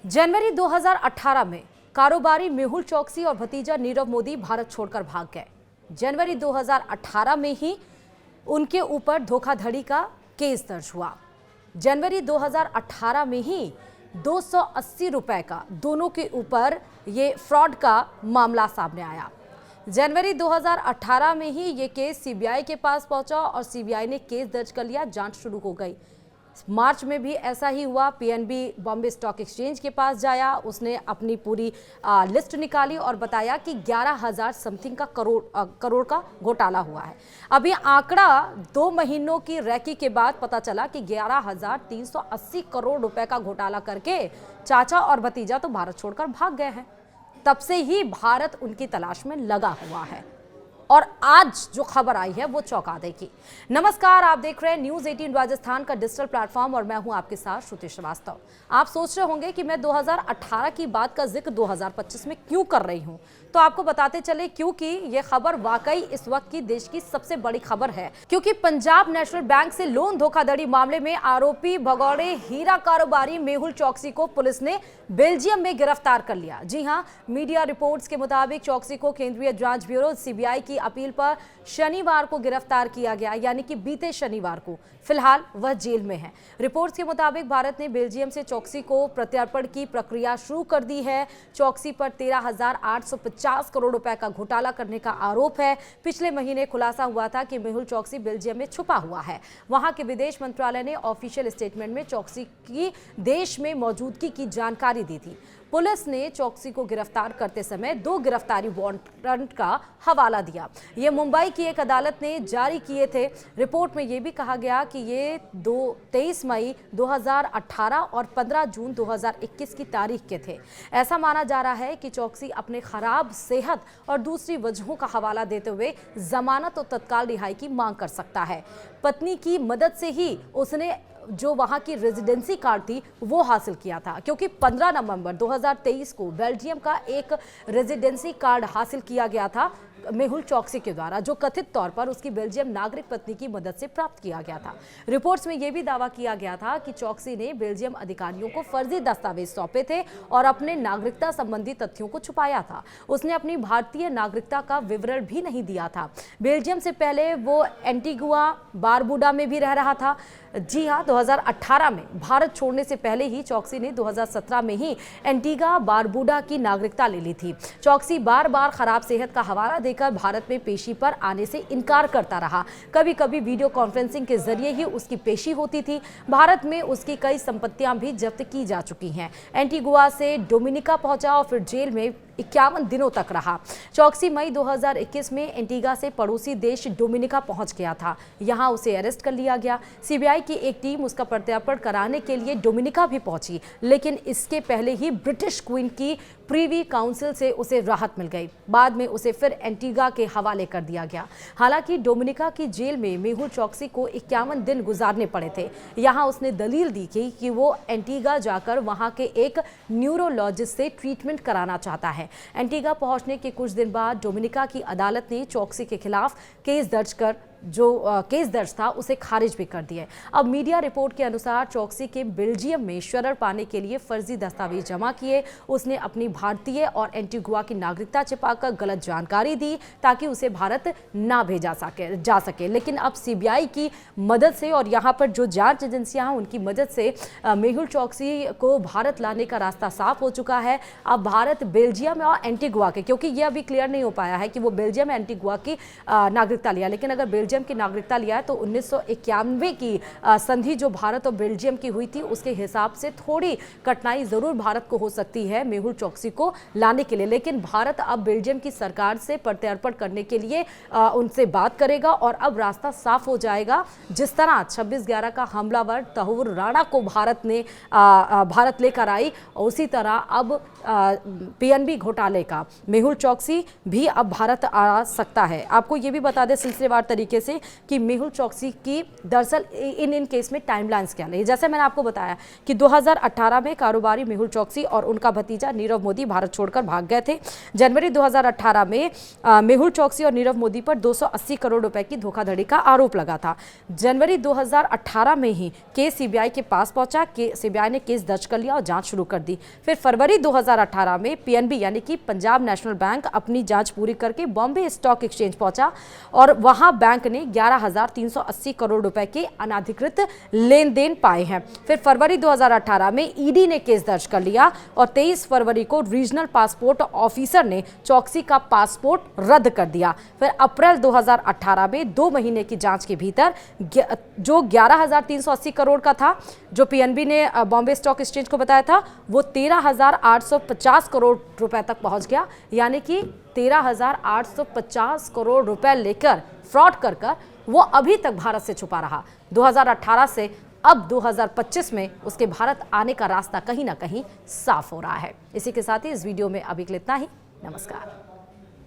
जनवरी 2018 में कारोबारी मेहुल चोकसी और भतीजा नीरव मोदी भारत छोड़कर भाग गए। जनवरी 2018 में ही उनके ऊपर धोखाधड़ी का केस दर्ज हुआ। जनवरी 2018 में ही 280 रुपए का दोनों के ऊपर ये फ्रॉड का मामला सामने आया। जनवरी 2018 में ही ये केस सीबीआई के पास पहुंचा और सीबीआई ने केस दर्ज कर लिया, जांच शुरू हो गई। मार्च में भी ऐसा ही हुआ। पीएनबी बॉम्बे स्टॉक एक्सचेंज के पास जाया, उसने अपनी पूरी लिस्ट निकाली और बताया कि 11,000 समथिंग का करोड़ का घोटाला हुआ है। अभी आंकड़ा 2 महीनों की रैकी के बाद पता चला कि 11,380 करोड़ रुपए का घोटाला करके चाचा और भतीजा तो भारत छोड़कर भाग गए हैं। तब से ही भारत उनकी तलाश में लगा हुआ है और आज जो खबर आई है वो चौंका देगी। नमस्कार, आप देख रहे हैं न्यूज़ 18 राजस्थान का डिजिटल प्लेटफॉर्म और मैं हूं आपके साथ श्रुति श्रीवास्तव। आप सोच रहे होंगे कि मैं 2018 की बात का जिक्र 2025 में क्यों कर रही हूं, तो आपको बताते चले क्योंकि यह खबर वाकई इस वक्त की देश की सबसे बड़ी खबर है। क्योंकि पंजाब नेशनल बैंक से लोन धोखाधड़ी मामले में आरोपी भगौड़े हीरा कारोबारी मेहुल चोकसी को पुलिस ने बेल्जियम में गिरफ्तार कर लिया। जी हां, मीडिया रिपोर्ट्स के मुताबिक चोकसी को केंद्रीय जांच ब्यूरो सीबीआई की अपील पर शनिवार को गिरफ्तार किया गया, यानी कि बीते शनिवार को। फिलहाल वह जेल में है। रिपोर्ट्स के मुताबिक भारत ने बेल्जियम से चोकसी को प्रत्यर्पण की प्रक्रिया शुरू कर दी है। चोकसी पर 13,850 करोड़ रुपए का घोटाला करने का आरोप है। पिछले महीने खुलासा हुआ था कि मेहुल चोकसी बेल्जियम में छुपा हुआ है। वहां के विदेश मंत्रालय ने ऑफिशियल स्टेटमेंट में चोकसी की देश में मौजूदगी की जानकारी दी थी। पुलिस ने चोकसी को गिरफ्तार करते समय 2 गिरफ्तारी वारंट का हवाला दिया। ये मुंबई की एक अदालत ने जारी किए थे। रिपोर्ट में यह भी कहा गया कि ये 23 मई 2018 और 15 जून 2021 की तारीख के थे। ऐसा माना जा रहा है कि चोकसी अपने खराब सेहत और दूसरी वजहों का हवाला देते हुए जमानत और तत्काल रिहाई की मांग कर सकता है। पत्नी की मदद से ही उसने जो वहां की रेजिडेंसी कार्ड थी वो हासिल किया था, क्योंकि 15 नवंबर 2023 को बेल्जियम का एक रेजिडेंसी कार्ड हासिल किया गया था मेहुल चोकसी के द्वारा, जो कथित तौर पर उसकी बेल्जियम नागरिक पत्नी की मदद से प्राप्त किया गया था। रिपोर्ट्स में यह भी दावा किया गया था कि चोकसी ने बेल्जियम अधिकारियों को फर्जी दस्तावेज सौंपे थे और अपने नागरिकता संबंधी तथ्यों को छुपाया था। उसने अपनी भारतीय नागरिकता का विवरण भी नहीं दिया था। बेल्जियम से पहले वो एंटीगुआ बारबुडा में भी रह रहा था। जी हाँ, 2018 में भारत छोड़ने से पहले ही चोकसी ने 2017 में ही एंटीगा बारबुडा की नागरिकता ले ली थी। चोकसी बार बार खराब सेहत का हवाला देकर भारत में पेशी पर आने से इनकार करता रहा। कभी कभी वीडियो कॉन्फ्रेंसिंग के जरिए ही उसकी पेशी होती थी। भारत में उसकी कई संपत्तियां भी जब्त की जा चुकी हैं। एंटीगुआ से डोमिनिका पहुंचा और फिर जेल में 51 दिनों तक रहा। चोकसी मई 2021 में एंटीगा से पड़ोसी देश डोमिनिका पहुंच गया था। यहां उसे अरेस्ट कर लिया गया। सीबीआई की एक टीम उसका प्रत्यार्पण कराने के लिए डोमिनिका भी पहुंची, लेकिन इसके पहले ही ब्रिटिश क्वीन की प्रीवी काउंसिल से उसे राहत मिल गई। बाद में उसे फिर एंटीगा के हवाले कर दिया गया। हालांकि डोमिनिका की जेल में मेहुल चोकसी को 51 दिन गुजारने पड़े थे। यहां उसने दलील दी कि वो एंटीगा जाकर वहां के एक न्यूरोलॉजिस्ट से ट्रीटमेंट कराना चाहता है। एंटीगा पहुंचने के कुछ दिन बाद डोमिनिका की अदालत ने चोकसी के खिलाफ केस दर्ज था उसे खारिज भी कर दिया। अब मीडिया रिपोर्ट के अनुसार चोकसी के बेल्जियम में शरण पाने के लिए फर्जी दस्तावेज जमा किए। उसने अपनी भारतीय और एंटीगुआ की नागरिकता छिपाकर गलत जानकारी दी ताकि उसे भारत ना भेजा जा सके। लेकिन अब सीबीआई की मदद से और यहाँ पर जो जांच एजेंसियां हैं उनकी मदद से मेहुल चोकसी को भारत लाने का रास्ता साफ हो चुका है। अब भारत बेल्जियम और एंटीगुआ के, क्योंकि यह अभी क्लियर नहीं हो पाया है कि वो बेल्जियम एंटीगुआ की नागरिकता लिया, लेकिन अगर बेल्जियम की नागरिकता लिया है तो 1991 की संधि जो भारत और बेल्जियम की हुई थी उसके हिसाब से थोड़ी कठिनाई जरूर भारत को हो सकती है मेहुल चोकसी को लाने के लिए। लेकिन भारत अब बेल्जियम की सरकार से प्रत्यार्पण करने के लिए उनसे बात करेगा और अब रास्ता साफ हो जाएगा। जिस तरह 26/11 का हमलावर तहव्वुर राणा को भारत लेकर आई, उसी तरह अब पीएनबी घोटाले का मेहुल चोकसी भी अब भारत आ सकता है। आपको ये भी बता दें सिलसिलेवार तरीके तरीके से कि मेहुल चौकसी की दरअसल इन केस में टाइमलाइंस क्या रही। जैसे मैंने आपको बताया कि 2018 में कारोबारी मेहुल चौकसी और उनका भतीजा नीरव मोदी भारत छोड़कर भाग गए थे। जनवरी 2018 में मेहुल चौकसी और नीरव मोदी पर 280 करोड़ रुपए की धोखाधड़ी का आरोप लगा था। जनवरी 2018 में ही केस सीबीआई के पास पहुंचा। सीबीआई ने केस दर्ज कर लिया और जांच शुरू कर दी। फिर फरवरी 2018 में पीएनबी यानी कि पंजाब नेशनल बैंक अपनी जांच पूरी करके बॉम्बे स्टॉक एक्सचेंज पहुंचा और वहां बैंक ने 11,380 करोड़ रुपए के अनाधिकृत लेन देन पाए हैं। फिर फरवरी 2018 में ईडी ने केस दर्ज कर लिया और 23 फरवरी को रीजनल पासपोर्ट ऑफिसर ने चौकसी का पासपोर्ट रद्द कर दिया। फिर अप्रैल 2018 में 2 महीने की जांच के भीतर जो 11,380 करोड़ का था, जो पीएनबी ने बॉम्बे स्टॉक एक्सचेंज को बताया था, वो 13,850 करोड़ रुपए तक पहुंच गया। यानी कि 13,850 करोड़ रुपए लेकर फ्रॉड कर वो अभी तक भारत से छुपा रहा। 2018 से अब 2025 में उसके भारत आने का रास्ता कहीं ना कहीं साफ हो रहा है। इसी के साथ ही इस वीडियो में अभी के लिए इतना ही। नमस्कार।